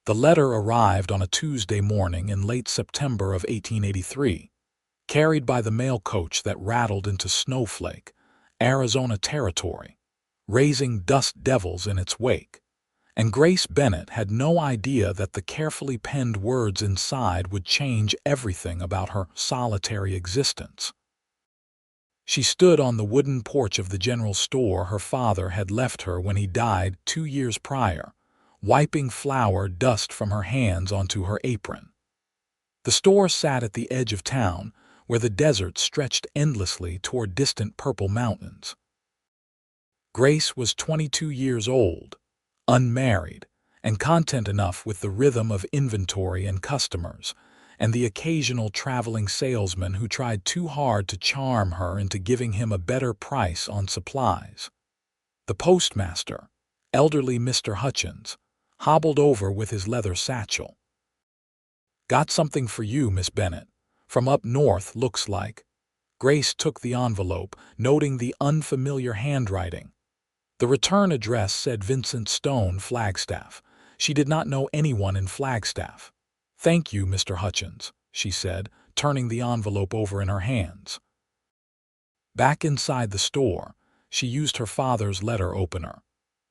The letter arrived on a Tuesday morning in late September of 1883, carried by the mail coach that rattled into Snowflake, Arizona territory, raising dust devils in its wake. And Grace Bennett had no idea that the carefully penned words inside would change everything about her solitary existence. She stood on the wooden porch of the general store her father had left her when he died 2 years prior, wiping flour dust from her hands onto her apron. The store sat at the edge of town, where the desert stretched endlessly toward distant purple mountains. Grace was 22 years old, unmarried, and content enough with the rhythm of inventory and customers, and the occasional traveling salesman who tried too hard to charm her into giving him a better price on supplies. The postmaster, elderly Mr. Hutchins, hobbled over with his leather satchel. "Got something for you, Miss Bennett. From up north, looks like." Grace took the envelope, noting the unfamiliar handwriting. The return address said Vincent Stone, Flagstaff. She did not know anyone in Flagstaff. "Thank you, Mr. Hutchins," she said, turning the envelope over in her hands. Back inside the store, she used her father's letter opener,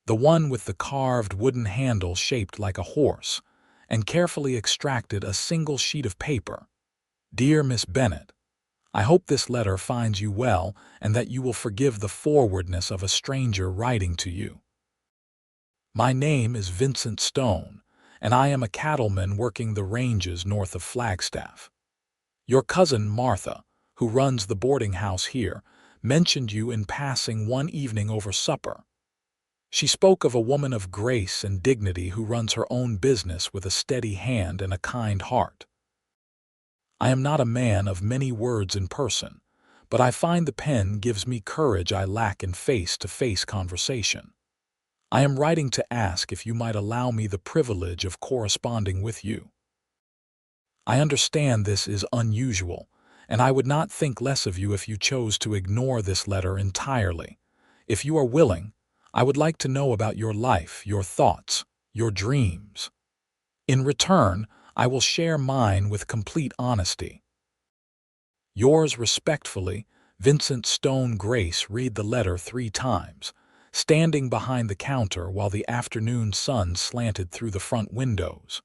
the one with the carved wooden handle shaped like a horse, and carefully extracted a single sheet of paper. "Dear Miss Bennett, I hope this letter finds you well and that you will forgive the forwardness of a stranger writing to you. My name is Vincent Stone, and I am a cattleman working the ranges north of Flagstaff. Your cousin Martha, who runs the boarding house here, mentioned you in passing one evening over supper. She spoke of a woman of grace and dignity who runs her own business with a steady hand and a kind heart. I am not a man of many words in person, but I find the pen gives me courage I lack in face-to-face conversation. I am writing to ask if you might allow me the privilege of corresponding with you. I understand this is unusual, and I would not think less of you if you chose to ignore this letter entirely. If you are willing, I would like to know about your life, your thoughts, your dreams. In return, I will share mine with complete honesty. Yours respectfully, Vincent Stone. Grace read the letter 3 times, standing behind the counter while the afternoon sun slanted through the front windows.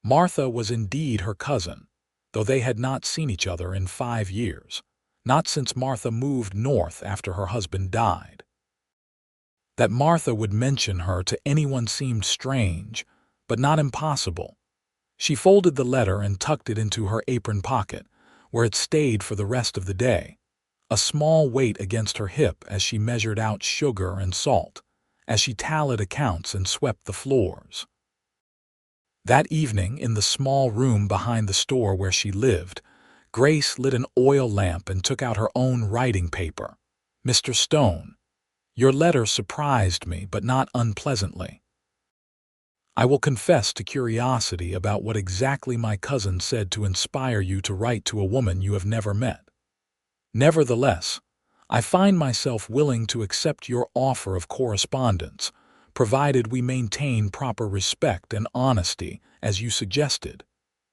Martha was indeed her cousin, though they had not seen each other in 5 years, not since Martha moved north after her husband died. That Martha would mention her to anyone seemed strange, but not impossible. She folded the letter and tucked it into her apron pocket, where it stayed for the rest of the day, a small weight against her hip as she measured out sugar and salt, as she tallied accounts and swept the floors. That evening, in the small room behind the store where she lived, Grace lit an oil lamp and took out her own writing paper. "Mr. Stone, your letter surprised me, but not unpleasantly. I will confess to curiosity about what exactly my cousin said to inspire you to write to a woman you have never met. Nevertheless, I find myself willing to accept your offer of correspondence, provided we maintain proper respect and honesty, as you suggested.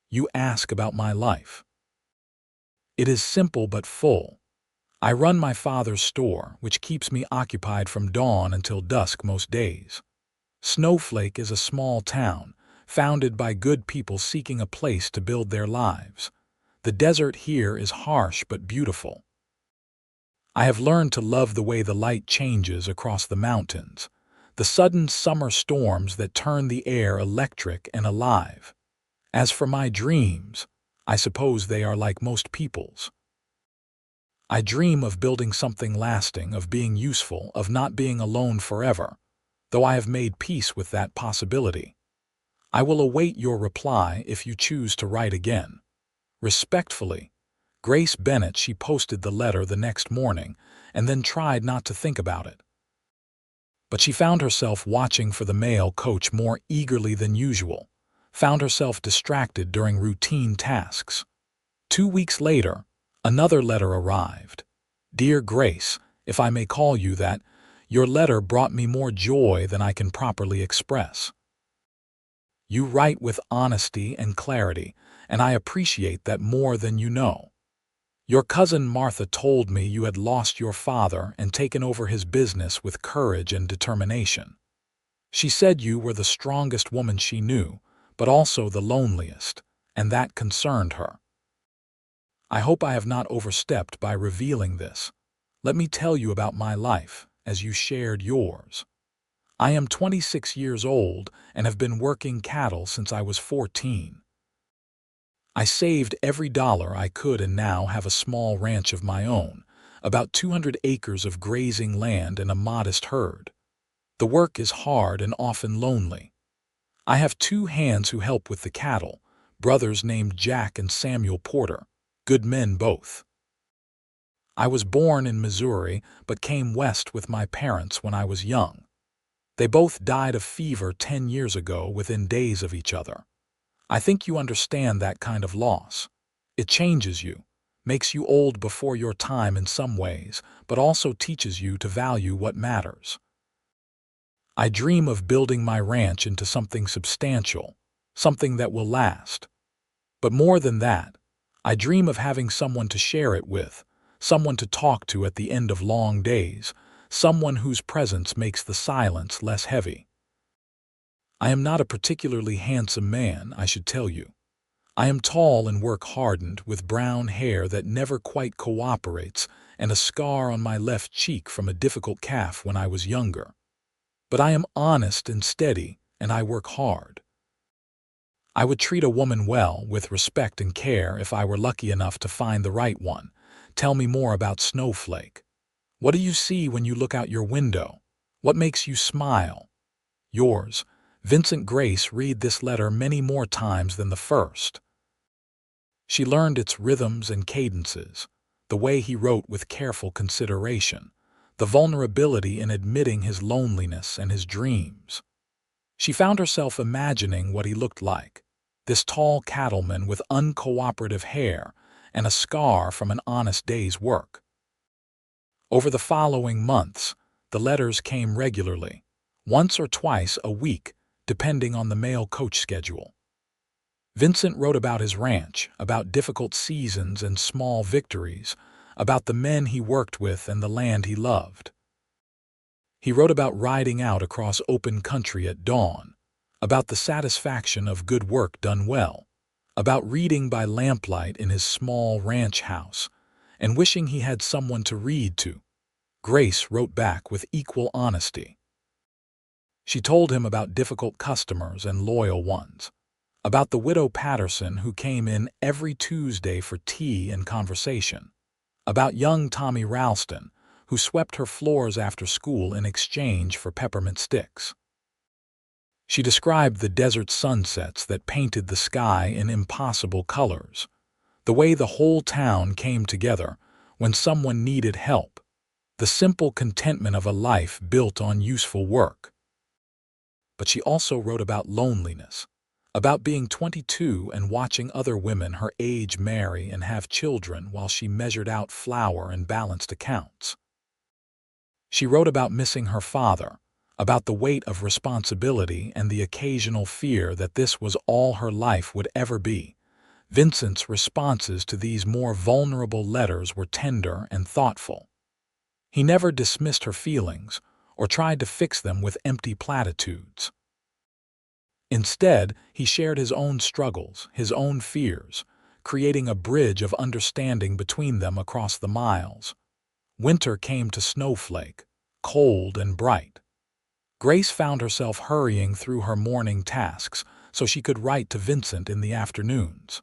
You ask about my life. It is simple but full. I run my father's store, which keeps me occupied from dawn until dusk most days. Snowflake is a small town, founded by good people seeking a place to build their lives. The desert here is harsh but beautiful. I have learned to love the way the light changes across the mountains, the sudden summer storms that turn the air electric and alive. As for my dreams, I suppose they are like most people's. I dream of building something lasting, of being useful, of not being alone forever, though I have made peace with that possibility. I will await your reply if you choose to write again. Respectfully, Grace Bennett. She posted the letter the next morning and then tried not to think about it. But she found herself watching for the mail coach more eagerly than usual, found herself distracted during routine tasks. 2 weeks later, another letter arrived. "Dear Grace, if I may call you that, your letter brought me more joy than I can properly express. You write with honesty and clarity, and I appreciate that more than you know. Your cousin Martha told me you had lost your father and taken over his business with courage and determination. She said you were the strongest woman she knew, but also the loneliest, and that concerned her. I hope I have not overstepped by revealing this. Let me tell you about my life, as you shared yours. I am 26 years old and have been working cattle since I was 14. I saved every dollar I could and now have a small ranch of my own, about 200 acres of grazing land and a modest herd. The work is hard and often lonely. I have two hands who help with the cattle, brothers named Jack and Samuel Porter, good men both. I was born in Missouri but came west with my parents when I was young. They both died of fever 10 years ago within days of each other. I think you understand that kind of loss. It changes you, makes you old before your time in some ways, but also teaches you to value what matters. I dream of building my ranch into something substantial, something that will last. But more than that, I dream of having someone to share it with, someone to talk to at the end of long days, someone whose presence makes the silence less heavy. I am not a particularly handsome man, I should tell you. I am tall and work-hardened, with brown hair that never quite cooperates and a scar on my left cheek from a difficult calf when I was younger. But I am honest and steady, and I work hard. I would treat a woman well, with respect and care, if I were lucky enough to find the right one. Tell me more about Snowflake. What do you see when you look out your window? What makes you smile? Yours, Vincent. Grace read this letter many more times than the first. She learned its rhythms and cadences, the way he wrote with careful consideration, the vulnerability in admitting his loneliness and his dreams. She found herself imagining what he looked like, this tall cattleman with uncooperative hair and a scar from an honest day's work. Over the following months, the letters came regularly, once or twice a week, depending on the mail coach schedule. Vincent wrote about his ranch, about difficult seasons and small victories, about the men he worked with and the land he loved. He wrote about riding out across open country at dawn, about the satisfaction of good work done well, about reading by lamplight in his small ranch house, and wishing he had someone to read to. Grace wrote back with equal honesty. She told him about difficult customers and loyal ones, about the widow Patterson who came in every Tuesday for tea and conversation, about young Tommy Ralston, who swept her floors after school in exchange for peppermint sticks. She described the desert sunsets that painted the sky in impossible colors, the way the whole town came together when someone needed help, the simple contentment of a life built on useful work. But she also wrote about loneliness, about being 22 and watching other women her age marry and have children while she measured out flour and balanced accounts. She wrote about missing her father, about the weight of responsibility and the occasional fear that this was all her life would ever be. Vincent's responses to these more vulnerable letters were tender and thoughtful. He never dismissed her feelings or tried to fix them with empty platitudes. Instead, he shared his own struggles, his own fears, creating a bridge of understanding between them across the miles. Winter came to Snowflake, cold and bright. Grace found herself hurrying through her morning tasks so she could write to Vincent in the afternoons.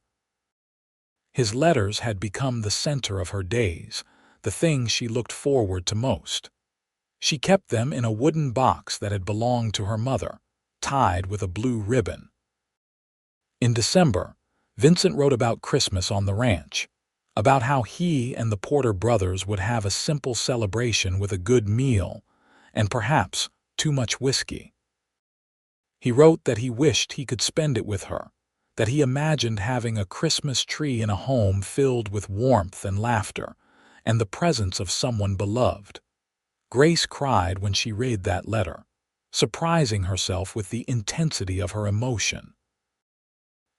His letters had become the center of her days, the thing she looked forward to most. She kept them in a wooden box that had belonged to her mother, tied with a blue ribbon. In December, Vincent wrote about Christmas on the ranch, about how he and the Porter brothers would have a simple celebration with a good meal and perhaps too much whiskey. He wrote that he wished he could spend it with her, that he imagined having a Christmas tree in a home filled with warmth and laughter, and the presence of someone beloved. Grace cried when she read that letter, surprising herself with the intensity of her emotion.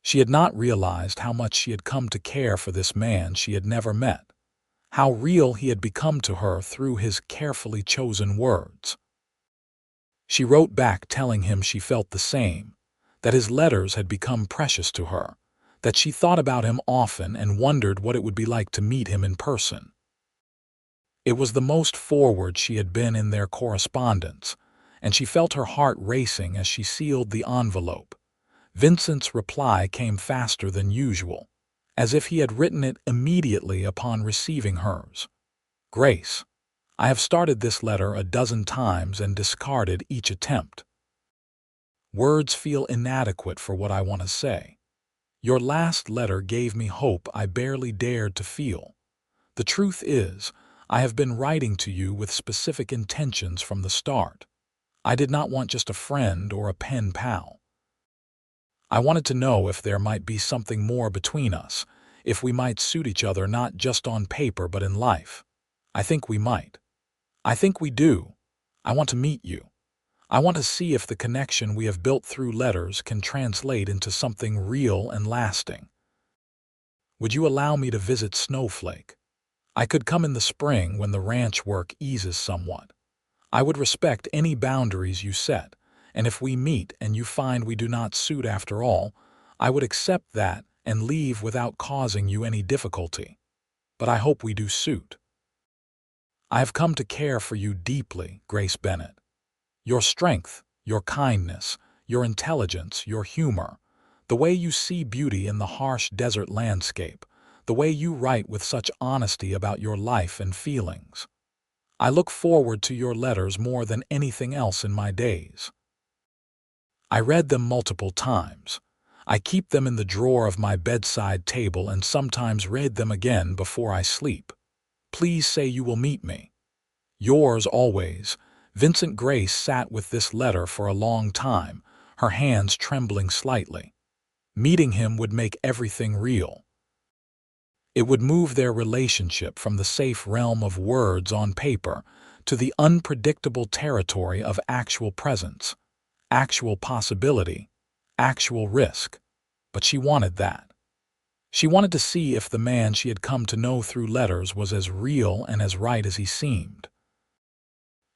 She had not realized how much she had come to care for this man she had never met, how real he had become to her through his carefully chosen words. She wrote back telling him she felt the same, that his letters had become precious to her, that she thought about him often and wondered what it would be like to meet him in person. It was the most forward she had been in their correspondence, and she felt her heart racing as she sealed the envelope. Vincent's reply came faster than usual, as if he had written it immediately upon receiving hers. Grace, I have started this letter a dozen times and discarded each attempt. Words feel inadequate for what I want to say. Your last letter gave me hope I barely dared to feel. The truth is, I have been writing to you with specific intentions from the start. I did not want just a friend or a pen pal. I wanted to know if there might be something more between us, if we might suit each other not just on paper but in life. I think we might. I think we do. I want to meet you. I want to see if the connection we have built through letters can translate into something real and lasting. Would you allow me to visit Snowflake? I could come in the spring when the ranch work eases somewhat. I would respect any boundaries you set, and if we meet and you find we do not suit after all, I would accept that and leave without causing you any difficulty. But I hope we do suit. I have come to care for you deeply, Grace Bennett. Your strength, your kindness, your intelligence, your humor, the way you see beauty in the harsh desert landscape, the way you write with such honesty about your life and feelings. I look forward to your letters more than anything else in my days. I read them multiple times. I keep them in the drawer of my bedside table and sometimes read them again before I sleep. Please say you will meet me. Yours always, Vincent. Grace sat with this letter for a long time, her hands trembling slightly. Meeting him would make everything real. It would move their relationship from the safe realm of words on paper to the unpredictable territory of actual presence, actual possibility, actual risk. But she wanted that. She wanted to see if the man she had come to know through letters was as real and as right as he seemed.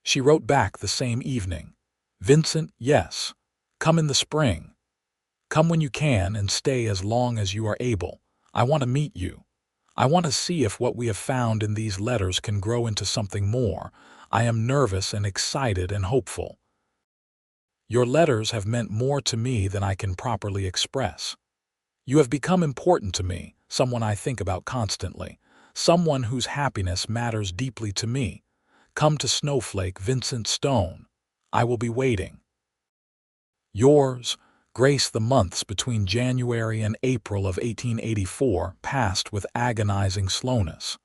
She wrote back the same evening, Vincent, yes, come in the spring. Come when you can and stay as long as you are able. I want to meet you. I want to see if what we have found in these letters can grow into something more. I am nervous and excited and hopeful. Your letters have meant more to me than I can properly express. You have become important to me, someone I think about constantly, someone whose happiness matters deeply to me. Come to Snowflake, Vincent Stone. I will be waiting. Yours, Grace. The months between January and April of 1884 passed with agonizing slowness.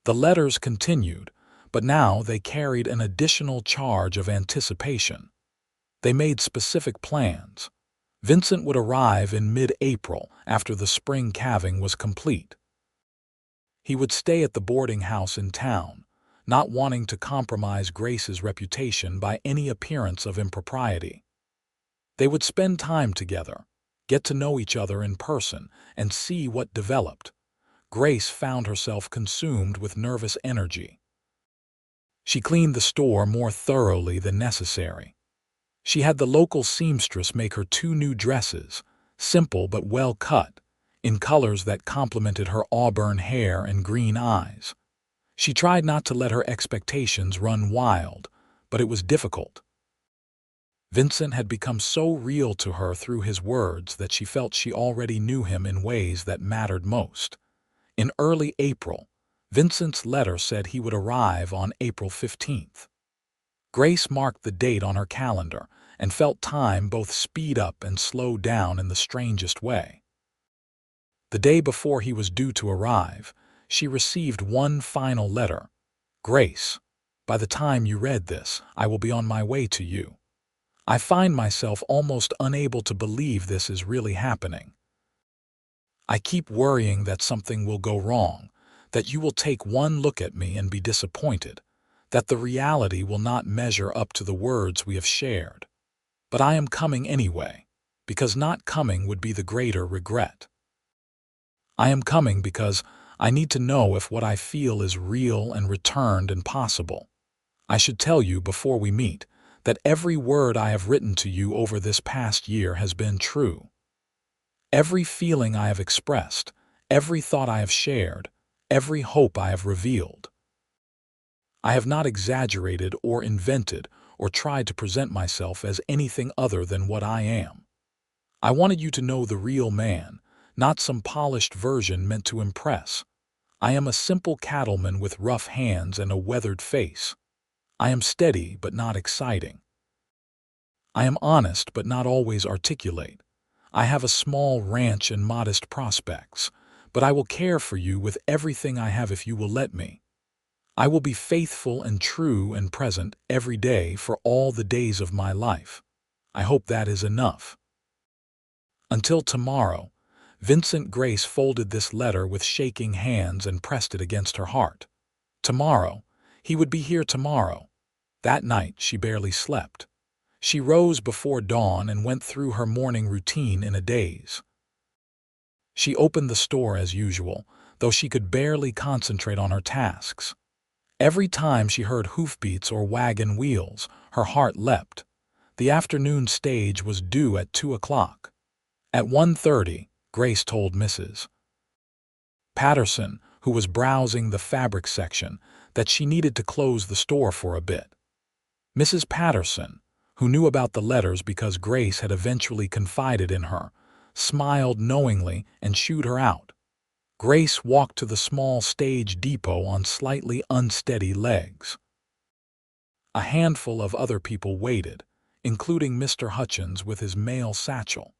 The letters continued, but now they carried an additional charge of anticipation. They made specific plans. Vincent would arrive in mid-April after the spring calving was complete. He would stay at the boarding house in town, not wanting to compromise Grace's reputation by any appearance of impropriety. They would spend time together, get to know each other in person, and see what developed. Grace found herself consumed with nervous energy. She cleaned the store more thoroughly than necessary. She had the local seamstress make her 2 new dresses, simple but well cut, in colors that complemented her auburn hair and green eyes. She tried not to let her expectations run wild, but it was difficult. Vincent had become so real to her through his words that she felt she already knew him in ways that mattered most. In early April, Vincent's letter said he would arrive on April 15th. Grace marked the date on her calendar and felt time both speed up and slow down in the strangest way. The day before he was due to arrive, she received one final letter. Grace, by the time you read this, I will be on my way to you. I find myself almost unable to believe this is really happening. I keep worrying that something will go wrong, that you will take one look at me and be disappointed, that the reality will not measure up to the words we have shared. But I am coming anyway, because not coming would be the greater regret. I am coming because I need to know if what I feel is real and returned and possible. I should tell you before we meet that every word I have written to you over this past year has been true. Every feeling I have expressed, every thought I have shared, every hope I have revealed. I have not exaggerated or invented or tried to present myself as anything other than what I am. I wanted you to know the real man, not some polished version meant to impress. I am a simple cattleman with rough hands and a weathered face. I am steady but not exciting. I am honest but not always articulate. I have a small ranch and modest prospects, but I will care for you with everything I have if you will let me. I will be faithful and true and present every day for all the days of my life. I hope that is enough. Until tomorrow. Vincent. Grace folded this letter with shaking hands and pressed it against her heart. Tomorrow. He would be here tomorrow. That night she barely slept. She rose before dawn and went through her morning routine in a daze. She opened the store as usual, though she could barely concentrate on her tasks. Every time she heard hoofbeats or wagon wheels, her heart leapt. The afternoon stage was due at 2 o'clock. At 1:30, Grace told Mrs. Patterson, who was browsing the fabric section, that she needed to close the store for a bit. Mrs. Patterson, who knew about the letters because Grace had eventually confided in her, smiled knowingly and shooed her out. Grace walked to the small stage depot on slightly unsteady legs. A handful of other people waited, including Mr. Hutchins with his mail satchel.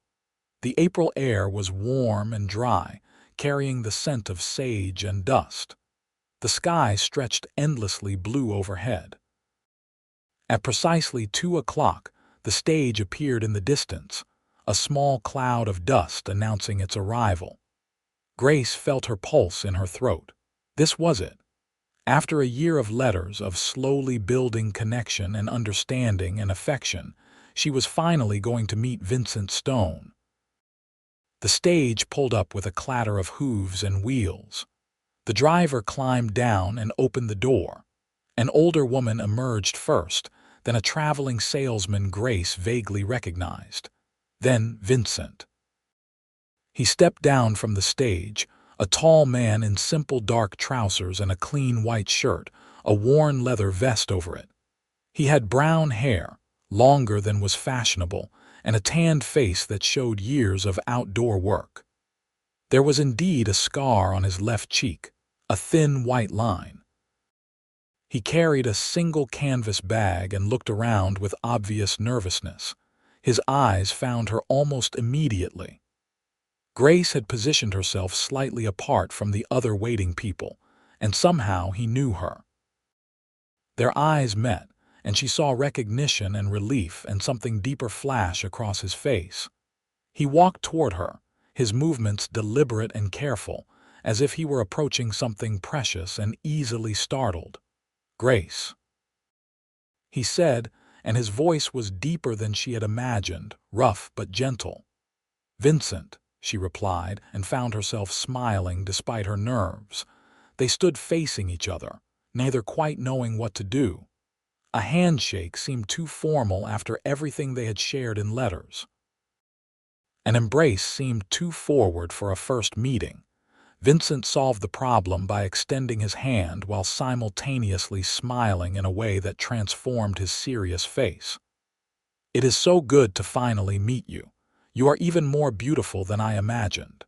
The April air was warm and dry, carrying the scent of sage and dust. The sky stretched endlessly blue overhead. At precisely 2 o'clock, the stage appeared in the distance, a small cloud of dust announcing its arrival. Grace felt her pulse in her throat. This was it. After a year of letters, of slowly building connection and understanding and affection, she was finally going to meet Vincent Stone. The stage pulled up with a clatter of hooves and wheels. The driver climbed down and opened the door. An older woman emerged first, then a traveling salesman Grace vaguely recognized. Then Vincent. He stepped down from the stage, a tall man in simple dark trousers and a clean white shirt, a worn leather vest over it. He had brown hair, longer than was fashionable, and a tanned face that showed years of outdoor work. There was indeed a scar on his left cheek, a thin white line. He carried a single canvas bag and looked around with obvious nervousness. His eyes found her almost immediately. Grace had positioned herself slightly apart from the other waiting people, and somehow he knew her. Their eyes met, and she saw recognition and relief and something deeper flash across his face. He walked toward her, his movements deliberate and careful, as if he were approaching something precious and easily startled. "Grace," he said, and his voice was deeper than she had imagined, rough but gentle. "Vincent," she replied, and found herself smiling despite her nerves. They stood facing each other, neither quite knowing what to do. A handshake seemed too formal after everything they had shared in letters. An embrace seemed too forward for a first meeting. Vincent solved the problem by extending his hand while simultaneously smiling in a way that transformed his serious face. "It is so good to finally meet you. You are even more beautiful than I imagined."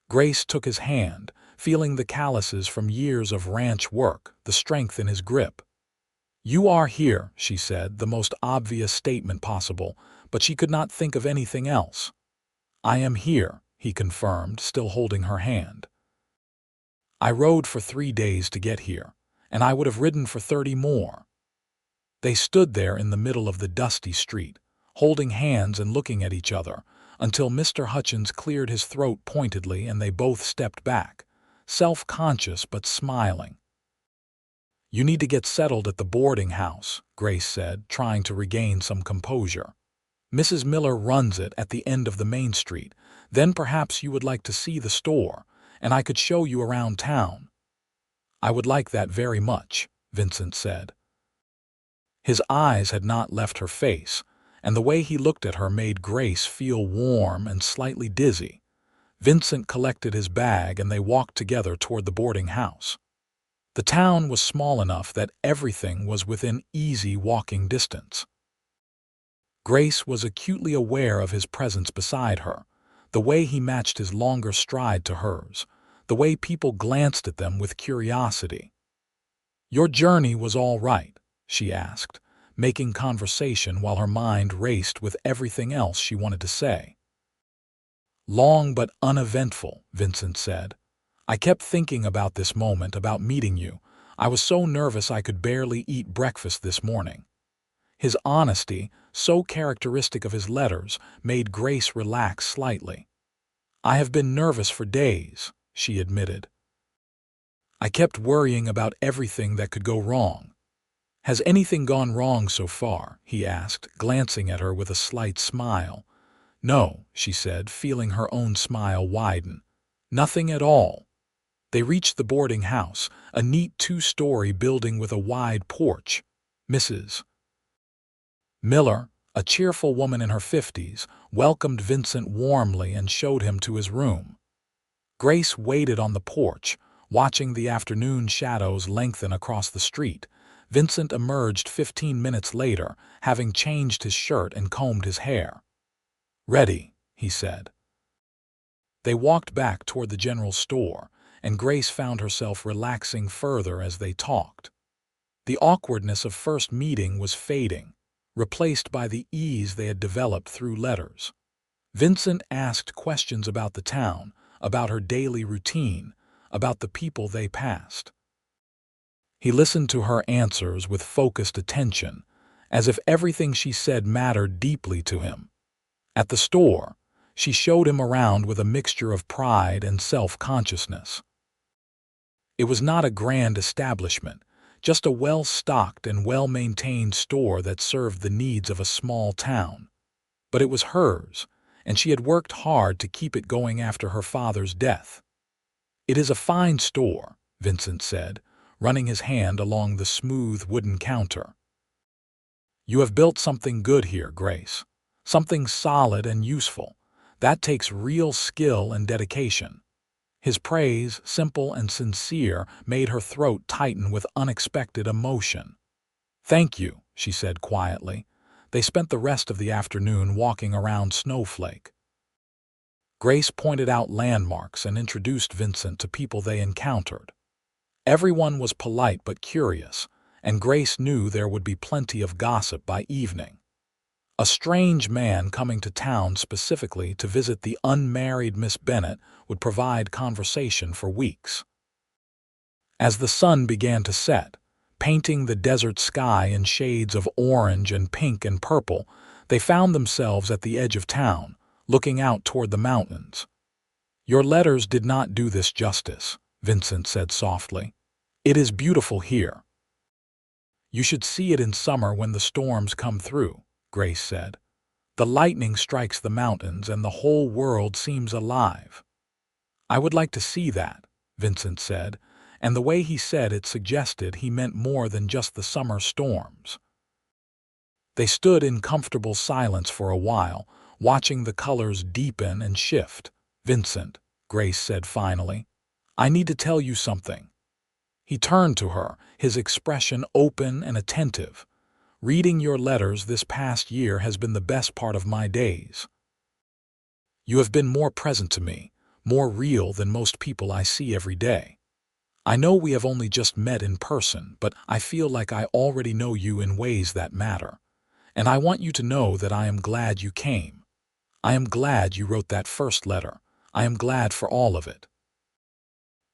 Grace took his hand, feeling the calluses from years of ranch work, the strength in his grip. "You are here," she said, the most obvious statement possible, but she could not think of anything else. "I am here," he confirmed, still holding her hand. "I rode for 3 days to get here, and I would have ridden for 30 more." They stood there in the middle of the dusty street, holding hands and looking at each other, until Mr. Hutchins cleared his throat pointedly and they both stepped back, self-conscious but smiling. "You need to get settled at the boarding house," Grace said, trying to regain some composure. Mrs. Miller runs it at the end of the main street. Then perhaps you would like to see the store, and I could show you around town." "I would like that very much," Vincent said. His eyes had not left her face, and the way he looked at her made Grace feel warm and slightly dizzy. Vincent collected his bag and they walked together toward the boarding house. The town was small enough that everything was within easy walking distance. Grace was acutely aware of his presence beside her, the way he matched his longer stride to hers, the way people glanced at them with curiosity. "Your journey was all right?" she asked, making conversation while her mind raced with everything else she wanted to say. "Long but uneventful," Vincent said. "I kept thinking about this moment, about meeting you. I was so nervous I could barely eat breakfast this morning." His honesty, so characteristic of his letters, made Grace relax slightly. "I have been nervous for days," she admitted. "I kept worrying about everything that could go wrong." "Has anything gone wrong so far?" he asked, glancing at her with a slight smile. "No," she said, feeling her own smile widen. "Nothing at all." They reached the boarding house, a neat two-story building with a wide porch. Mrs. Miller, a cheerful woman in her 50s, welcomed Vincent warmly and showed him to his room. Grace waited on the porch, watching the afternoon shadows lengthen across the street. Vincent emerged 15 minutes later, having changed his shirt and combed his hair. "Ready," he said. They walked back toward the general store, and Grace found herself relaxing further as they talked. The awkwardness of first meeting was fading, replaced by the ease they had developed through letters. Vincent asked questions about the town, about her daily routine, about the people they passed. He listened to her answers with focused attention, as if everything she said mattered deeply to him. At the store, she showed him around with a mixture of pride and self-consciousness. It was not a grand establishment, just a well-stocked and well-maintained store that served the needs of a small town. But it was hers, and she had worked hard to keep it going after her father's death. "It is a fine store," Vincent said, running his hand along the smooth wooden counter. "You have built something good here, Grace. Something solid and useful. That takes real skill and dedication." His praise, simple and sincere, made her throat tighten with unexpected emotion. "Thank you," she said quietly. They spent the rest of the afternoon walking around Snowflake. Grace pointed out landmarks and introduced Vincent to people they encountered. Everyone was polite but curious, and Grace knew there would be plenty of gossip by evening. A strange man coming to town specifically to visit the unmarried Miss Bennett would provide conversation for weeks. As the sun began to set, painting the desert sky in shades of orange and pink and purple, they found themselves at the edge of town, looking out toward the mountains. "Your letters did not do this justice," Vincent said softly. "It is beautiful here." "You should see it in summer when the storms come through," Grace said. "The lightning strikes the mountains and the whole world seems alive." "I would like to see that," Vincent said, and the way he said it suggested he meant more than just the summer storms. They stood in comfortable silence for a while, watching the colors deepen and shift. "Vincent," Grace said finally, "I need to tell you something." He turned to her, his expression open and attentive. "Reading your letters this past year has been the best part of my days. You have been more present to me, more real than most people I see every day. I know we have only just met in person, but I feel like I already know you in ways that matter. And I want you to know that I am glad you came. I am glad you wrote that first letter. I am glad for all of it."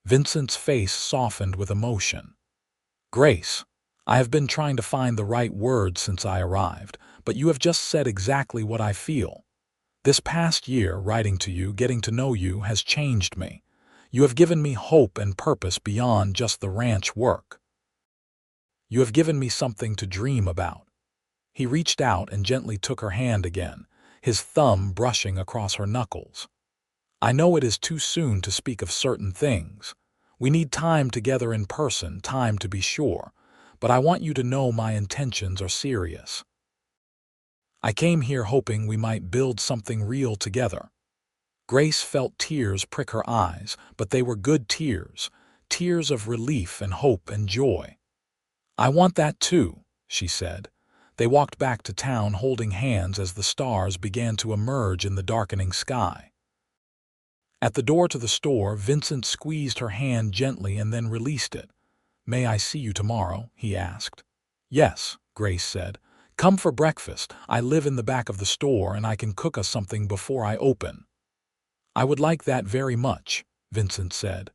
Vincent's face softened with emotion. "Grace, I have been trying to find the right words since I arrived, but you have just said exactly what I feel. This past year, writing to you, getting to know you, has changed me. You have given me hope and purpose beyond just the ranch work. You have given me something to dream about." He reached out and gently took her hand again, his thumb brushing across her knuckles. "I know it is too soon to speak of certain things. We need time together in person, time to be sure, but I want you to know my intentions are serious. I came here hoping we might build something real together." Grace felt tears prick her eyes, but they were good tears, tears of relief and hope and joy. "I want that too," she said. They walked back to town holding hands as the stars began to emerge in the darkening sky. At the door to the store, Vincent squeezed her hand gently and then released it. "May I see you tomorrow?" he asked. "Yes," Grace said. "Come for breakfast. I live in the back of the store and I can cook us something before I open." "I would like that very much," Vincent said.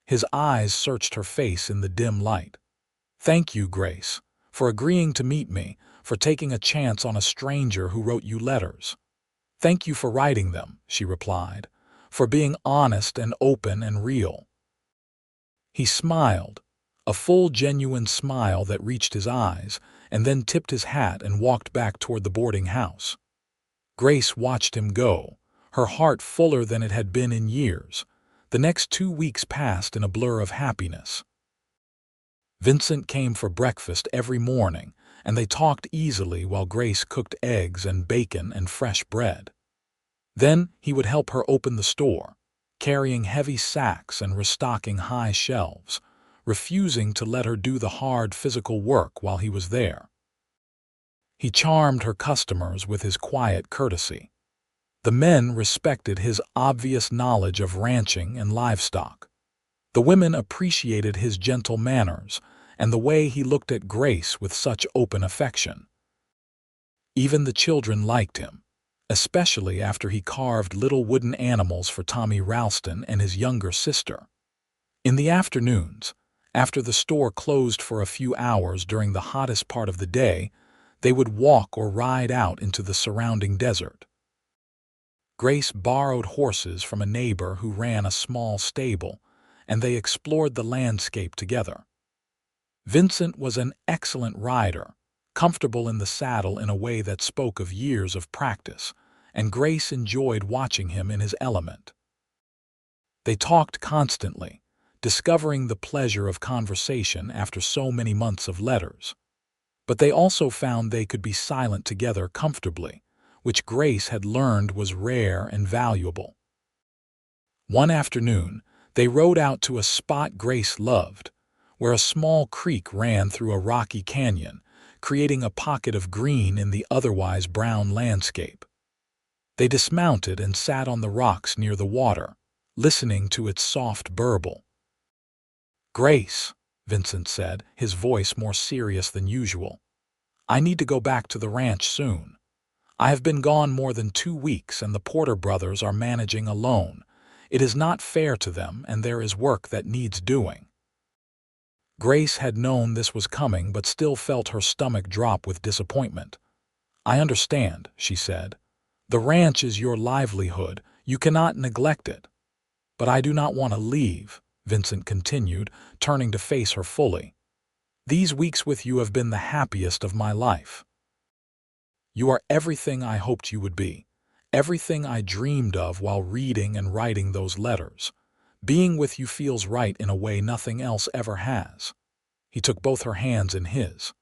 His eyes searched her face in the dim light. "Thank you, Grace, for agreeing to meet me, for taking a chance on a stranger who wrote you letters." "Thank you for writing them," she replied, "for being honest and open and real." He smiled, a full, genuine smile that reached his eyes, and then tipped his hat and walked back toward the boarding house. Grace watched him go, her heart fuller than it had been in years. The next 2 weeks passed in a blur of happiness. Vincent came for breakfast every morning, and they talked easily while Grace cooked eggs and bacon and fresh bread. Then he would help her open the store, carrying heavy sacks and restocking high shelves, refusing to let her do the hard physical work while he was there. He charmed her customers with his quiet courtesy. The men respected his obvious knowledge of ranching and livestock. The women appreciated his gentle manners and the way he looked at Grace with such open affection. Even the children liked him, especially after he carved little wooden animals for Tommy Ralston and his younger sister. In the afternoons, after the store closed for a few hours during the hottest part of the day, they would walk or ride out into the surrounding desert. Grace borrowed horses from a neighbor who ran a small stable, and they explored the landscape together. Vincent was an excellent rider, comfortable in the saddle in a way that spoke of years of practice, and Grace enjoyed watching him in his element. They talked constantly, discovering the pleasure of conversation after so many months of letters. But they also found they could be silent together comfortably, which Grace had learned was rare and valuable. One afternoon, they rode out to a spot Grace loved, where a small creek ran through a rocky canyon, creating a pocket of green in the otherwise brown landscape. They dismounted and sat on the rocks near the water, listening to its soft burble. "Grace," Vincent said, his voice more serious than usual, "I need to go back to the ranch soon. I have been gone more than 2 weeks and the Porter brothers are managing alone. It is not fair to them and there is work that needs doing." Grace had known this was coming but still felt her stomach drop with disappointment. "I understand," she said. "The ranch is your livelihood. You cannot neglect it." "But I do not want to leave," Vincent continued, turning to face her fully. "These weeks with you have been the happiest of my life. You are everything I hoped you would be, everything I dreamed of while reading and writing those letters. Being with you feels right in a way nothing else ever has." He took both her hands in his.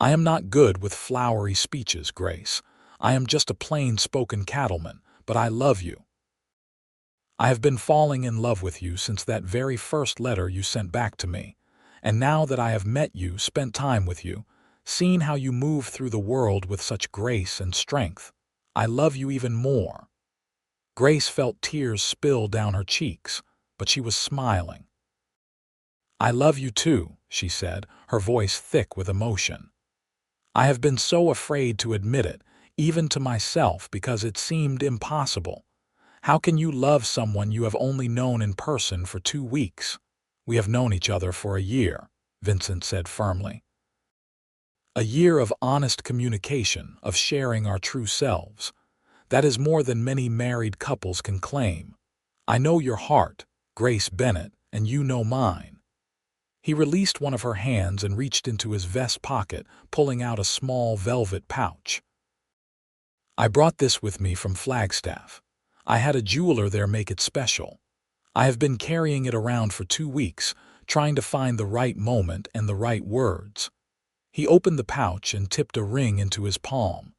"I am not good with flowery speeches, Grace. I am just a plain-spoken cattleman, but I love you. I have been falling in love with you since that very first letter you sent back to me, and now that I have met you, spent time with you, seen how you move through the world with such grace and strength, I love you even more." Grace felt tears spill down her cheeks, but she was smiling. "I love you too," she said, her voice thick with emotion. "I have been so afraid to admit it, even to myself, because it seemed impossible. How can you love someone you have only known in person for 2 weeks? We have known each other for a year," Vincent said firmly. "A year of honest communication, of sharing our true selves. That is more than many married couples can claim. I know your heart, Grace Bennett, and you know mine." He released one of her hands and reached into his vest pocket, pulling out a small velvet pouch. "I brought this with me from Flagstaff. I had a jeweler there make it special. I have been carrying it around for 2 weeks, trying to find the right moment and the right words." He opened the pouch and tipped a ring into his palm.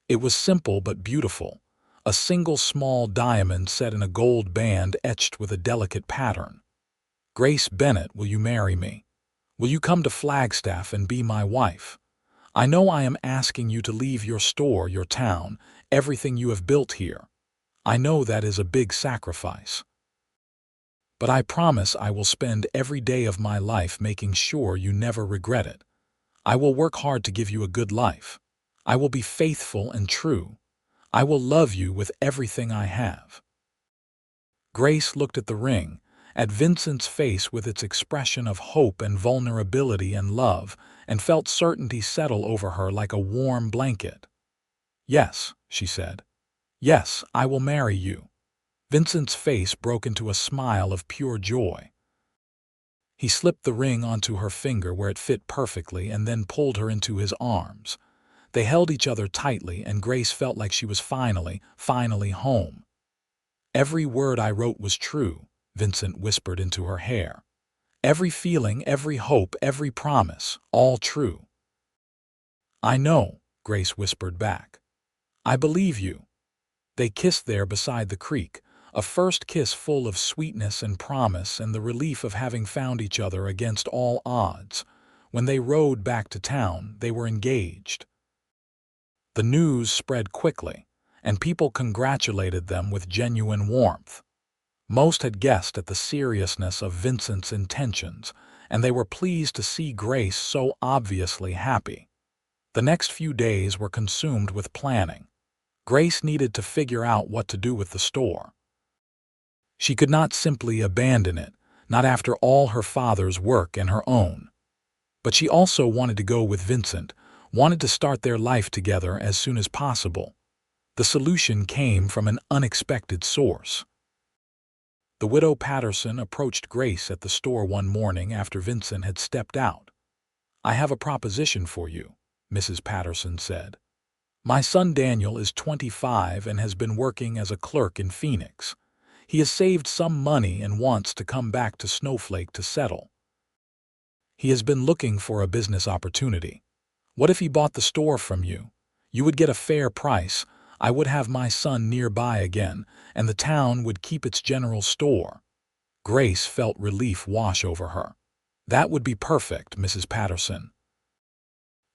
It was simple but beautiful, a single small diamond set in a gold band etched with a delicate pattern. "Grace Bennett, will you marry me? Will you come to Flagstaff and be my wife? I know I am asking you to leave your store, your town, everything you have built here. I know that is a big sacrifice. But I promise I will spend every day of my life making sure you never regret it. I will work hard to give you a good life. I will be faithful and true. I will love you with everything I have." Grace looked at the ring, at Vincent's face with its expression of hope and vulnerability and love, and felt certainty settle over her like a warm blanket. "Yes," she said. "Yes, I will marry you." Vincent's face broke into a smile of pure joy. He slipped the ring onto her finger where it fit perfectly and then pulled her into his arms. They held each other tightly, and Grace felt like she was finally home. "Every word I wrote was true," Vincent whispered into her hair. "Every feeling, every hope, every promise, all true." "I know," Grace whispered back. "I believe you." They kissed there beside the creek, a first kiss full of sweetness and promise and the relief of having found each other against all odds. When they rode back to town, they were engaged. The news spread quickly, and people congratulated them with genuine warmth. Most had guessed at the seriousness of Vincent's intentions, and they were pleased to see Grace so obviously happy. The next few days were consumed with planning. Grace needed to figure out what to do with the store. She could not simply abandon it, not after all her father's work and her own. But she also wanted to go with Vincent, wanted to start their life together as soon as possible. The solution came from an unexpected source. The widow Patterson approached Grace at the store one morning after Vincent had stepped out. "I have a proposition for you," Mrs. Patterson said. "My son Daniel is 25 and has been working as a clerk in Phoenix. He has saved some money and wants to come back to Snowflake to settle. He has been looking for a business opportunity. What if he bought the store from you? You would get a fair price. I would have my son nearby again, and the town would keep its general store." Grace felt relief wash over her. "That would be perfect, Mrs. Patterson."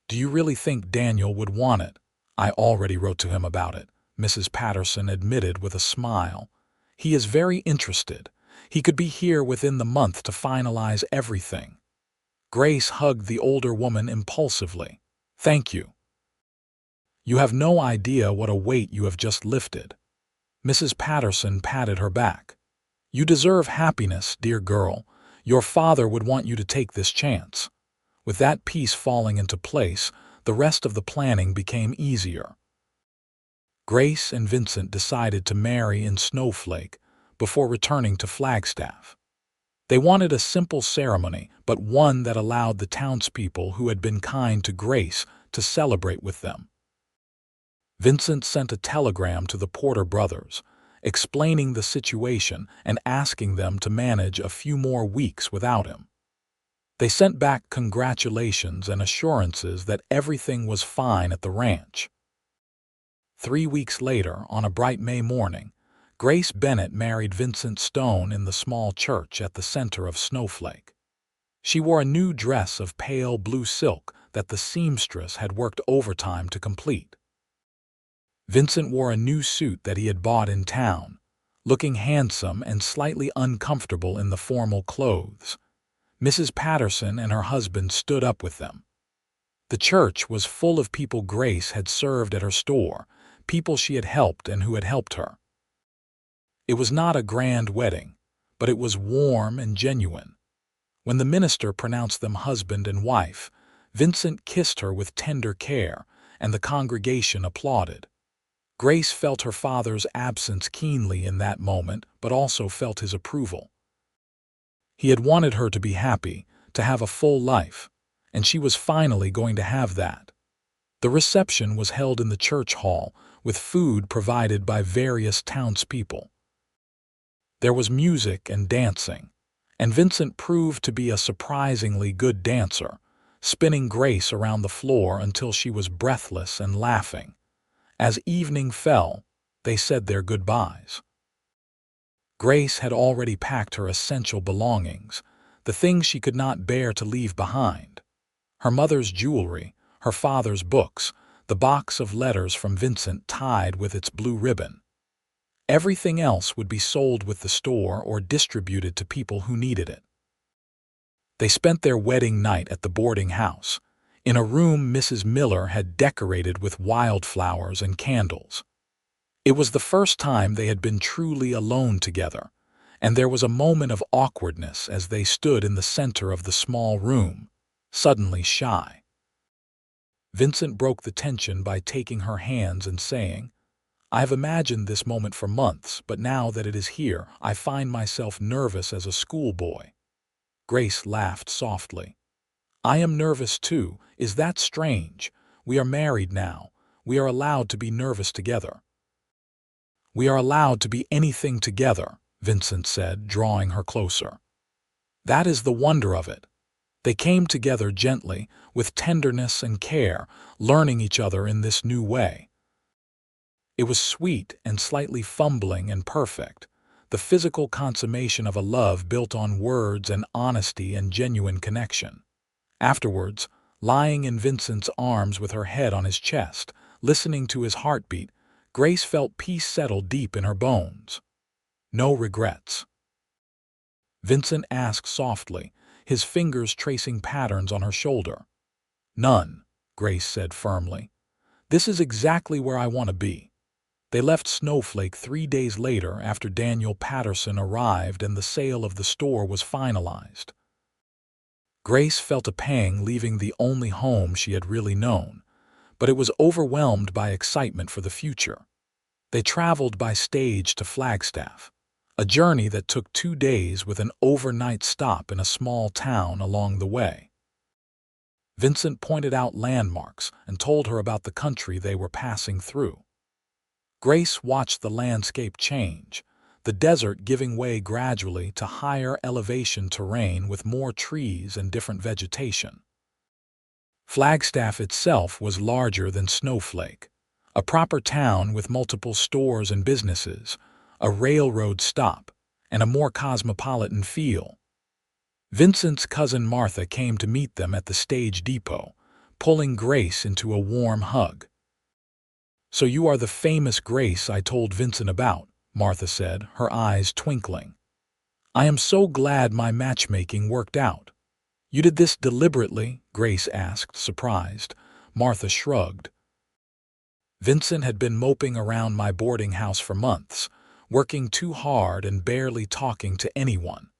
"Do you really think Daniel would want it?" "I already wrote to him about it," Mrs. Patterson admitted with a smile. "He is very interested. He could be here within the month to finalize everything." Grace hugged the older woman impulsively. "Thank you. You have no idea what a weight you have just lifted." Mrs. Patterson patted her back. "You deserve happiness, dear girl. Your father would want you to take this chance." With that piece falling into place, the rest of the planning became easier. Grace and Vincent decided to marry in Snowflake before returning to Flagstaff. They wanted a simple ceremony, but one that allowed the townspeople who had been kind to Grace to celebrate with them. Vincent sent a telegram to the Porter brothers, explaining the situation and asking them to manage a few more weeks without him. They sent back congratulations and assurances that everything was fine at the ranch. 3 weeks later, on a bright May morning, Grace Bennett married Vincent Stone in the small church at the center of Snowflake. She wore a new dress of pale blue silk that the seamstress had worked overtime to complete. Vincent wore a new suit that he had bought in town, looking handsome and slightly uncomfortable in the formal clothes. Mrs. Patterson and her husband stood up with them. The church was full of people Grace had served at her store, people she had helped and who had helped her. It was not a grand wedding, but it was warm and genuine. When the minister pronounced them husband and wife, Vincent kissed her with tender care, and the congregation applauded. Grace felt her father's absence keenly in that moment, but also felt his approval. He had wanted her to be happy, to have a full life, and she was finally going to have that. The reception was held in the church hall, with food provided by various townspeople. There was music and dancing, and Vincent proved to be a surprisingly good dancer, spinning Grace around the floor until she was breathless and laughing. As evening fell, they said their goodbyes. Grace had already packed her essential belongings, the things she could not bear to leave behind. Her mother's jewelry, her father's books, the box of letters from Vincent tied with its blue ribbon. Everything else would be sold with the store or distributed to people who needed it. They spent their wedding night at the boarding house, in a room Mrs. Miller had decorated with wildflowers and candles. It was the first time they had been truly alone together, and there was a moment of awkwardness as they stood in the center of the small room, suddenly shy. Vincent broke the tension by taking her hands and saying, "I have imagined this moment for months, but now that it is here, I find myself nervous as a schoolboy." Grace laughed softly. "I am nervous too. Is that strange? We are married now. We are allowed to be nervous together." "We are allowed to be anything together," Vincent said, drawing her closer. "That is the wonder of it." They came together gently, with tenderness and care, learning each other in this new way. It was sweet and slightly fumbling and perfect, the physical consummation of a love built on words and honesty and genuine connection. Afterwards, lying in Vincent's arms with her head on his chest, listening to his heartbeat, Grace felt peace settle deep in her bones. No regrets. Vincent asked softly, his fingers tracing patterns on her shoulder. "None," Grace said firmly. "This is exactly where I want to be." They left Snowflake 3 days later after Daniel Patterson arrived and the sale of the store was finalized. Grace felt a pang leaving the only home she had really known, but it was overwhelmed by excitement for the future. They traveled by stage to Flagstaff, a journey that took 2 days with an overnight stop in a small town along the way. Vincent pointed out landmarks and told her about the country they were passing through. Grace watched the landscape change, the desert giving way gradually to higher elevation terrain with more trees and different vegetation. Flagstaff itself was larger than Snowflake, a proper town with multiple stores and businesses, a railroad stop, and a more cosmopolitan feel. Vincent's cousin Martha came to meet them at the stage depot, pulling Grace into a warm hug. "So you are the famous Grace I told Vincent about," Martha said, her eyes twinkling. "I am so glad my matchmaking worked out." "You did this deliberately?" Grace asked, surprised. Martha shrugged. "Vincent had been moping around my boarding house for months, working too hard and barely talking to anyone.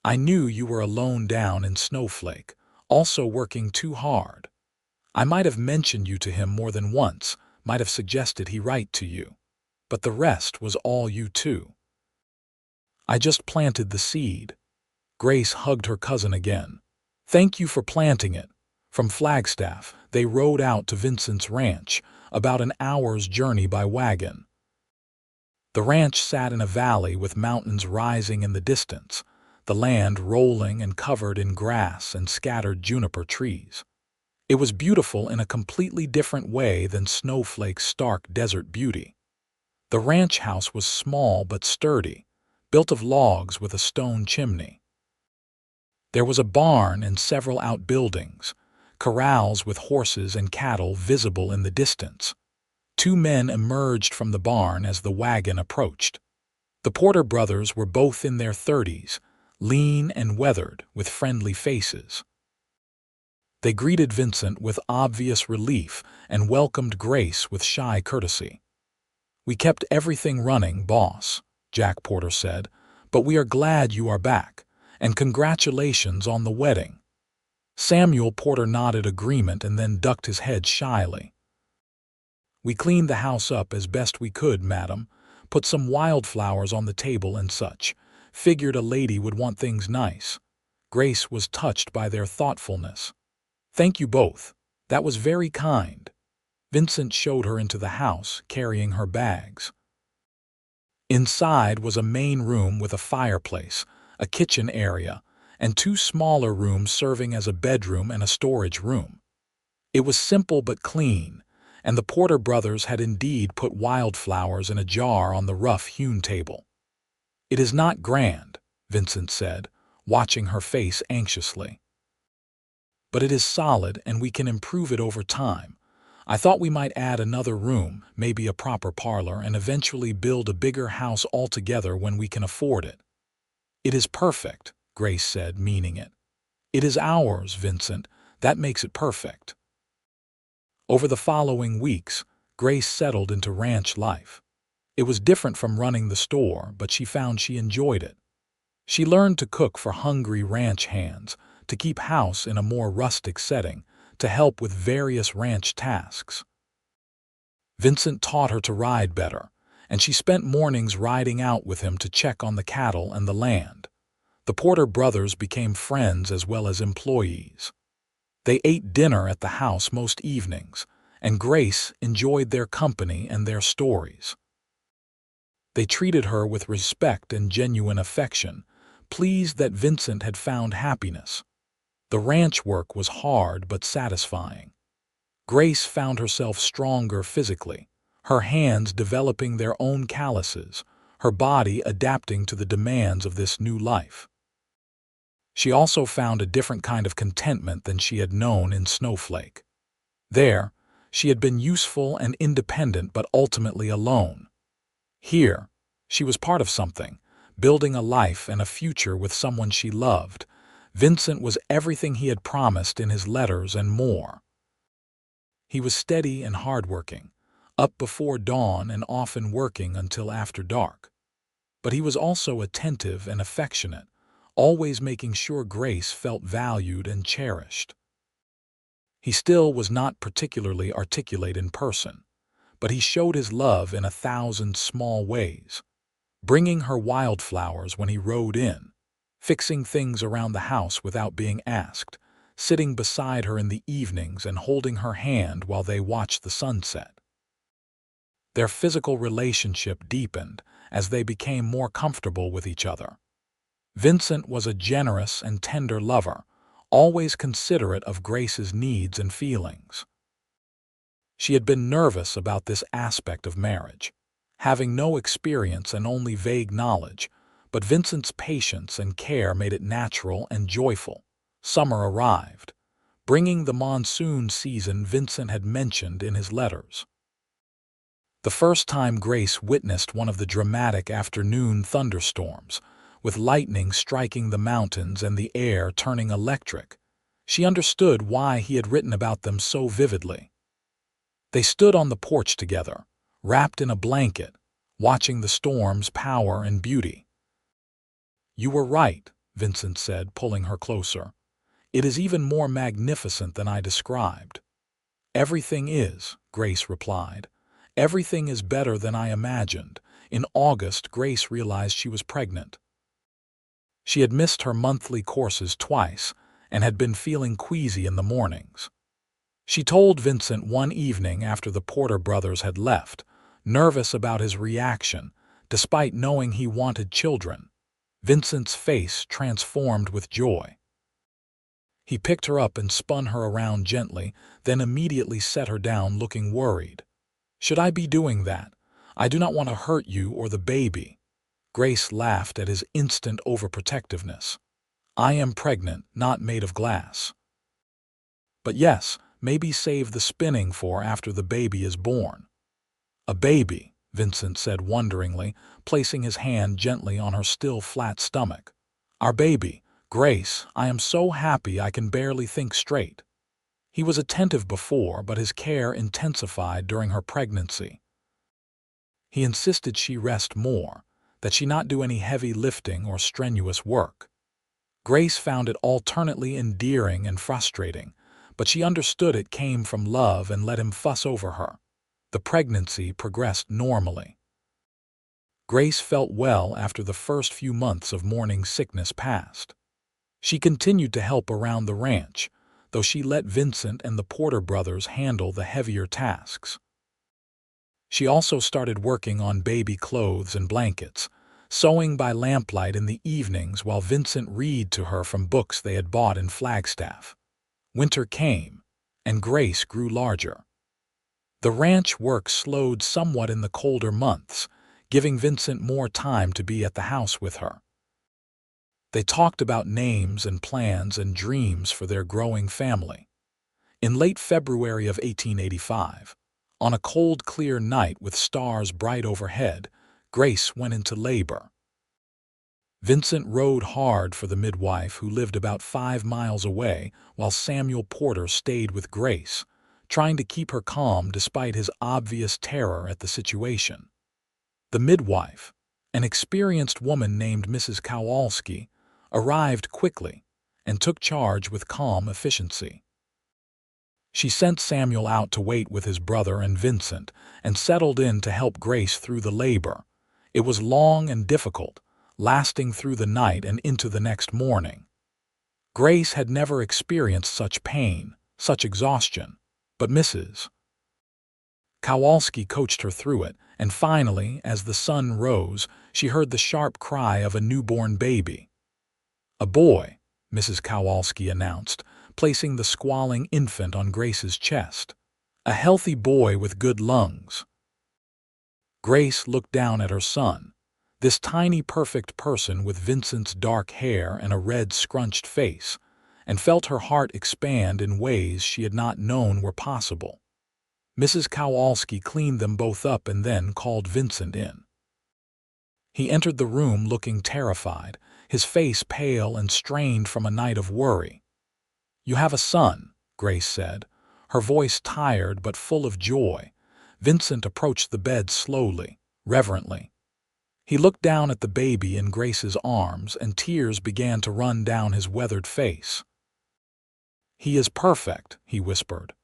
I knew you were alone down in Snowflake, also working too hard. I might have mentioned you to him more than once, might have suggested he write to you. But the rest was all you two. I just planted the seed." Grace hugged her cousin again. "Thank you for planting it." From Flagstaff, they rode out to Vincent's ranch, about an hour's journey by wagon. The ranch sat in a valley with mountains rising in the distance, the land rolling and covered in grass and scattered juniper trees. It was beautiful in a completely different way than Snowflake's stark desert beauty. The ranch house was small but sturdy, built of logs with a stone chimney. There was a barn and several outbuildings, corrals with horses and cattle visible in the distance. 2 men emerged from the barn as the wagon approached. The Porter brothers were both in their 30s, lean and weathered, with friendly faces. They greeted Vincent with obvious relief and welcomed Grace with shy courtesy. "We kept everything running, boss," Jack Porter said, "but we are glad you are back, and congratulations on the wedding." Samuel Porter nodded agreement and then ducked his head shyly. "We cleaned the house up as best we could, madam, put some wildflowers on the table and such. Figured a lady would want things nice. Grace was touched by their thoughtfulness. "Thank you both. That was very kind." Vincent showed her into the house, carrying her bags. Inside was a main room with a fireplace, a kitchen area, and two smaller rooms serving as a bedroom and a storage room. It was simple but clean, and the Porter brothers had indeed put wildflowers in a jar on the rough-hewn table. "It is not grand," Vincent said, watching her face anxiously. "But it is solid, and we can improve it over time. I thought we might add another room, maybe a proper parlor, and eventually build a bigger house altogether when we can afford it." "It is perfect," Grace said, meaning it. "It is ours, Vincent. That makes it perfect." Over the following weeks, Grace settled into ranch life. It was different from running the store, but she found she enjoyed it. She learned to cook for hungry ranch hands, to keep house in a more rustic setting, to help with various ranch tasks. Vincent taught her to ride better, and she spent mornings riding out with him to check on the cattle and the land. The Porter brothers became friends as well as employees. They ate dinner at the house most evenings, and Grace enjoyed their company and their stories. They treated her with respect and genuine affection, pleased that Vincent had found happiness. The ranch work was hard but satisfying. Grace found herself stronger physically, her hands developing their own calluses, her body adapting to the demands of this new life. She also found a different kind of contentment than she had known in Snowflake. There, she had been useful and independent but ultimately alone. Here, she was part of something, building a life and a future with someone she loved. Vincent was everything he had promised in his letters and more. He was steady and hardworking, up before dawn and often working until after dark. But he was also attentive and affectionate, always making sure Grace felt valued and cherished. He still was not particularly articulate in person, but he showed his love in 1,000 small ways, bringing her wildflowers when he rode in, fixing things around the house without being asked, sitting beside her in the evenings and holding her hand while they watched the sunset. Their physical relationship deepened as they became more comfortable with each other. Vincent was a generous and tender lover, always considerate of Grace's needs and feelings. She had been nervous about this aspect of marriage, having no experience and only vague knowledge, but Vincent's patience and care made it natural and joyful. Summer arrived, bringing the monsoon season Vincent had mentioned in his letters. The first time Grace witnessed one of the dramatic afternoon thunderstorms, with lightning striking the mountains and the air turning electric, she understood why he had written about them so vividly. They stood on the porch together, wrapped in a blanket, watching the storm's power and beauty. "You were right," Vincent said, pulling her closer. "It is even more magnificent than I described." "Everything is," Grace replied. "Everything is better than I imagined." In August, Grace realized she was pregnant. She had missed her monthly courses twice and had been feeling queasy in the mornings. She told Vincent one evening after the Porter brothers had left, nervous about his reaction, despite knowing he wanted children. Vincent's face transformed with joy. He picked her up and spun her around gently, then immediately set her down looking worried. "Should I be doing that? I do not want to hurt you or the baby." Grace laughed at his instant overprotectiveness. "I am pregnant, not made of glass." "But yes, maybe save the spinning for after the baby is born." "A baby," Vincent said wonderingly, placing his hand gently on her still flat stomach. "Our baby, Grace, I am so happy I can barely think straight." He was attentive before, but his care intensified during her pregnancy. He insisted she rest more, that she not do any heavy lifting or strenuous work. Grace found it alternately endearing and frustrating, but she understood it came from love and let him fuss over her. The pregnancy progressed normally. Grace felt well after the first few months of morning sickness passed. She continued to help around the ranch, though she let Vincent and the Porter brothers handle the heavier tasks. She also started working on baby clothes and blankets, sewing by lamplight in the evenings while Vincent read to her from books they had bought in Flagstaff. Winter came, and Grace grew larger. The ranch work slowed somewhat in the colder months, giving Vincent more time to be at the house with her. They talked about names and plans and dreams for their growing family. In late February of 1885, on a cold, clear night with stars bright overhead, Grace went into labor. Vincent rode hard for the midwife who lived about 5 miles away, while Samuel Porter stayed with Grace, trying to keep her calm despite his obvious terror at the situation. The midwife, an experienced woman named Mrs. Kowalski, arrived quickly and took charge with calm efficiency. She sent Samuel out to wait with his brother and Vincent and settled in to help Grace through the labor. It was long and difficult, lasting through the night and into the next morning. Grace had never experienced such pain, such exhaustion, but Mrs. Kowalski coached her through it, and finally, as the sun rose, she heard the sharp cry of a newborn baby. "A boy," Mrs. Kowalski announced, placing the squalling infant on Grace's chest. "A healthy boy with good lungs." Grace looked down at her son, this tiny perfect person with Vincent's dark hair and a red scrunched face, and felt her heart expand in ways she had not known were possible. Mrs. Kowalski cleaned them both up and then called Vincent in. He entered the room looking terrified, his face pale and strained from a night of worry. "You have a son," Grace said, her voice tired but full of joy. Vincent approached the bed slowly, reverently. He looked down at the baby in Grace's arms, and tears began to run down his weathered face. "He is perfect," he whispered.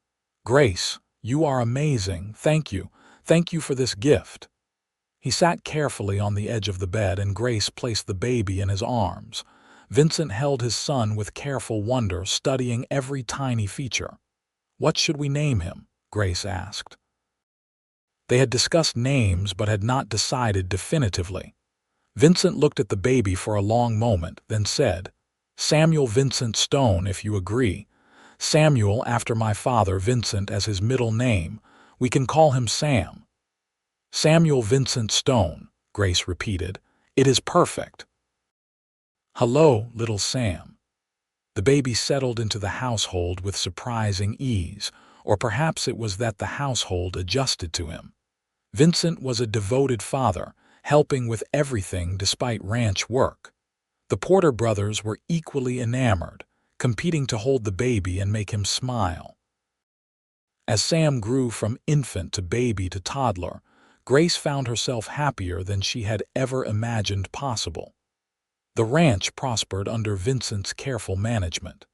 "Grace, you are amazing. Thank you. Thank you for this gift." He sat carefully on the edge of the bed, and Grace placed the baby in his arms. Vincent held his son with careful wonder, studying every tiny feature. "What should we name him?" Grace asked. They had discussed names but had not decided definitively. Vincent looked at the baby for a long moment, then said, "Samuel Vincent Stone, if you agree. Samuel after my father, Vincent as his middle name. We can call him Sam." "Samuel Vincent Stone," Grace repeated. "It is perfect." "Hello, little Sam." The baby settled into the household with surprising ease, or perhaps it was that the household adjusted to him. Vincent was a devoted father, helping with everything despite ranch work. The Porter brothers were equally enamored, competing to hold the baby and make him smile. As Sam grew from infant to baby to toddler, Grace found herself happier than she had ever imagined possible. The ranch prospered under Vincent's careful management.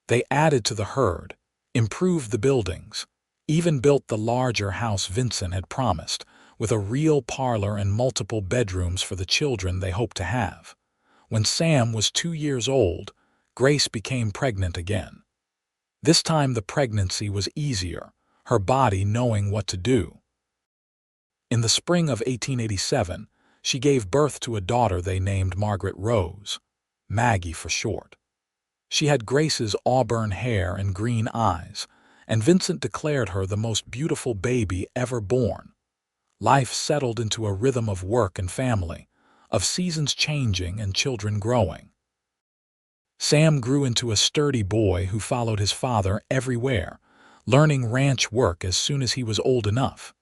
They added to the herd, improved the buildings, even built the larger house Vincent had promised, with a real parlor and multiple bedrooms for the children they hoped to have. When Sam was 2 years old, Grace became pregnant again. This time the pregnancy was easier, her body knowing what to do. In the spring of 1887, she gave birth to a daughter they named Margaret Rose, Maggie for short. She had Grace's auburn hair and green eyes, and Vincent declared her the most beautiful baby ever born. Life settled into a rhythm of work and family, of seasons changing and children growing. Sam grew into a sturdy boy who followed his father everywhere, learning ranch work as soon as he was old enough.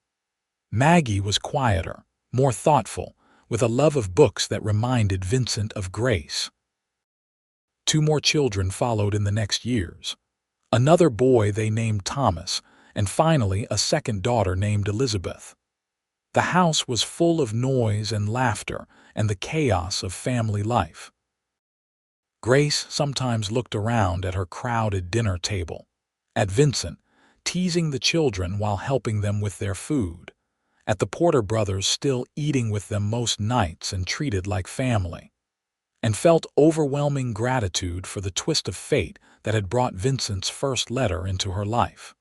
Maggie was quieter, more thoughtful, with a love of books that reminded Vincent of Grace. 2 more children followed in the next years. Another boy they named Thomas, and finally a second daughter named Elizabeth. The house was full of noise and laughter and the chaos of family life. Grace sometimes looked around at her crowded dinner table, at Vincent, teasing the children while helping them with their food, at the Porter brothers still eating with them most nights and treated like family, and felt overwhelming gratitude for the twist of fate that had brought Vincent's first letter into her life.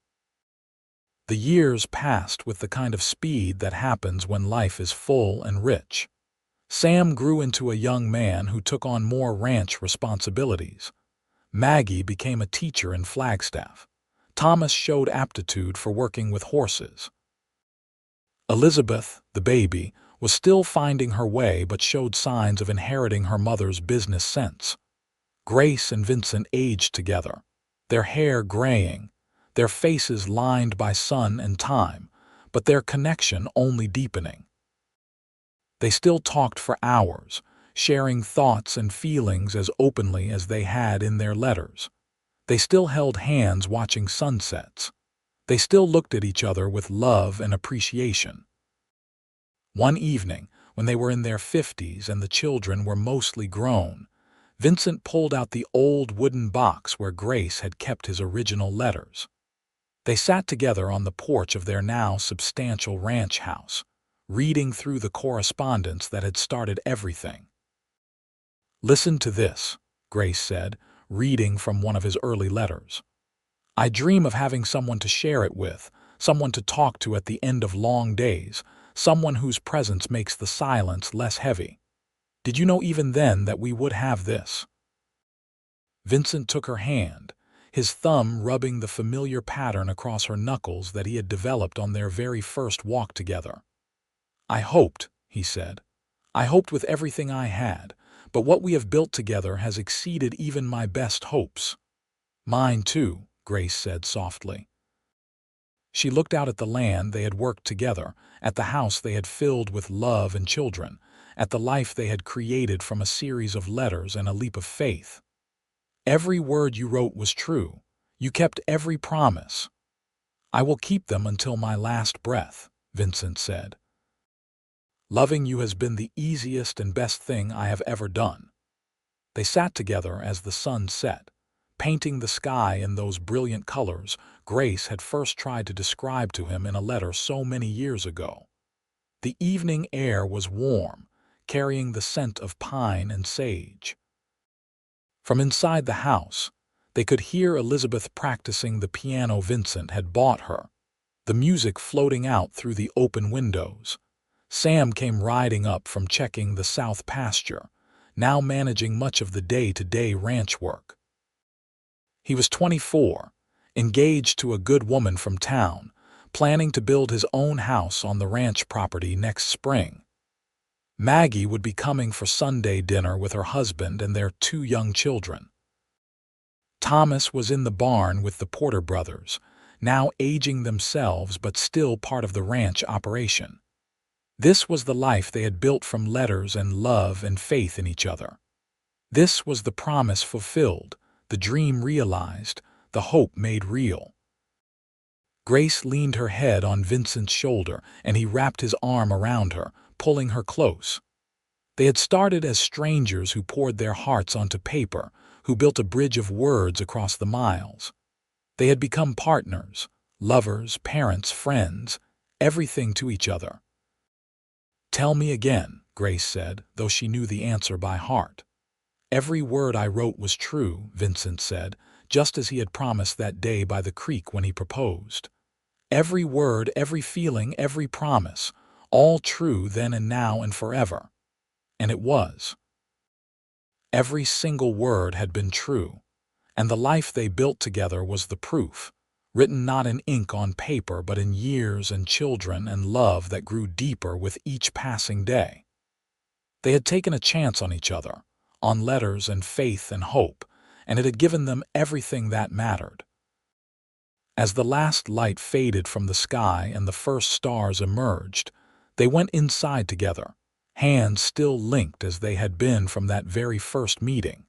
The years passed with the kind of speed that happens when life is full and rich. Sam grew into a young man who took on more ranch responsibilities. Maggie became a teacher in Flagstaff. Thomas showed aptitude for working with horses. Elizabeth, the baby, was still finding her way but showed signs of inheriting her mother's business sense. Grace and Vincent aged together, their hair graying, their faces lined by sun and time, but their connection only deepening. They still talked for hours, sharing thoughts and feelings as openly as they had in their letters. They still held hands watching sunsets. They still looked at each other with love and appreciation. One evening, when they were in their 50s and the children were mostly grown, Vincent pulled out the old wooden box where Grace had kept his original letters. They sat together on the porch of their now substantial ranch house, reading through the correspondence that had started everything. "Listen to this," Grace said, reading from one of his early letters. "I dream of having someone to share it with, someone to talk to at the end of long days, someone whose presence makes the silence less heavy. Did you know even then that we would have this?" Vincent took her hand, his thumb rubbing the familiar pattern across her knuckles that he had developed on their very first walk together. "I hoped," he said. "I hoped with everything I had, but what we have built together has exceeded even my best hopes." "Mine too," Grace said softly. She looked out at the land they had worked together, at the house they had filled with love and children, at the life they had created from a series of letters and a leap of faith. "Every word you wrote was true. You kept every promise." "I will keep them until my last breath," Vincent said. "Loving you has been the easiest and best thing I have ever done." They sat together as the sun set, painting the sky in those brilliant colors Grace had first tried to describe to him in a letter so many years ago. The evening air was warm, carrying the scent of pine and sage. From inside the house, they could hear Elizabeth practicing the piano Vincent had bought her, the music floating out through the open windows. Sam came riding up from checking the south pasture, now managing much of the day-to-day ranch work. He was 24, engaged to a good woman from town, planning to build his own house on the ranch property next spring. Maggie would be coming for Sunday dinner with her husband and their 2 young children. Thomas was in the barn with the Porter brothers, now aging themselves but still part of the ranch operation. This was the life they had built from letters and love and faith in each other. This was the promise fulfilled, the dream realized, the hope made real. Grace leaned her head on Vincent's shoulder, and he wrapped his arm around her, pulling her close. They had started as strangers who poured their hearts onto paper, who built a bridge of words across the miles. They had become partners, lovers, parents, friends, everything to each other. "Tell me again," Grace said, though she knew the answer by heart. "Every word I wrote was true," Vincent said, just as he had promised that day by the creek when he proposed. "Every word, every feeling, every promise, all true then and now and forever." And it was. Every single word had been true, and the life they built together was the proof, written not in ink on paper but in years and children and love that grew deeper with each passing day. They had taken a chance on each other, on letters and faith and hope, and it had given them everything that mattered. As the last light faded from the sky and the first stars emerged, they went inside together, hands still linked as they had been from that very first meeting.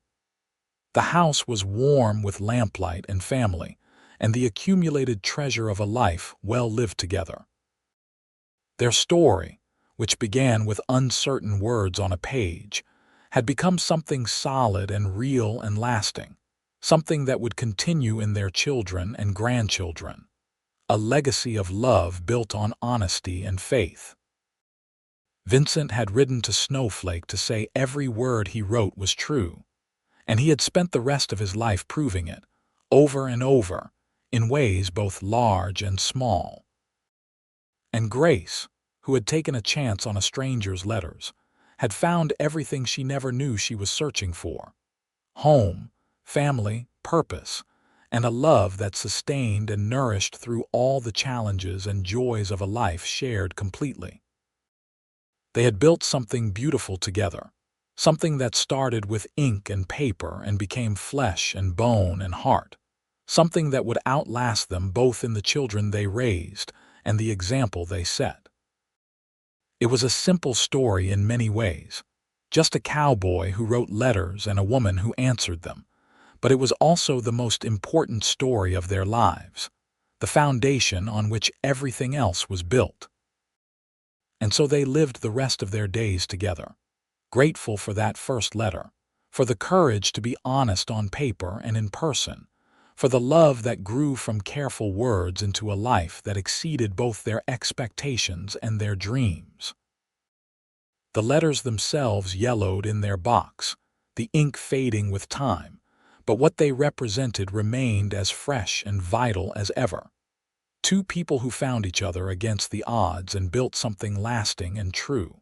The house was warm with lamplight and family, and the accumulated treasure of a life well lived together. Their story, which began with uncertain words on a page, had become something solid and real and lasting, something that would continue in their children and grandchildren. a legacy of love built on honesty and faith. Vincent had ridden to Snowflake to say every word he wrote was true, and he had spent the rest of his life proving it, over and over, in ways both large and small. And Grace, who had taken a chance on a stranger's letters, had found everything she never knew she was searching for: home, family, purpose, and a love that sustained and nourished through all the challenges and joys of a life shared completely. They had built something beautiful together, something that started with ink and paper and became flesh and bone and heart, something that would outlast them both in the children they raised and the example they set. It was a simple story in many ways, just a cowboy who wrote letters and a woman who answered them, but it was also the most important story of their lives, the foundation on which everything else was built. And so they lived the rest of their days together, grateful for that first letter, for the courage to be honest on paper and in person, for the love that grew from careful words into a life that exceeded both their expectations and their dreams. The letters themselves yellowed in their box, the ink fading with time, but what they represented remained as fresh and vital as ever. Two people who found each other against the odds and built something lasting and true.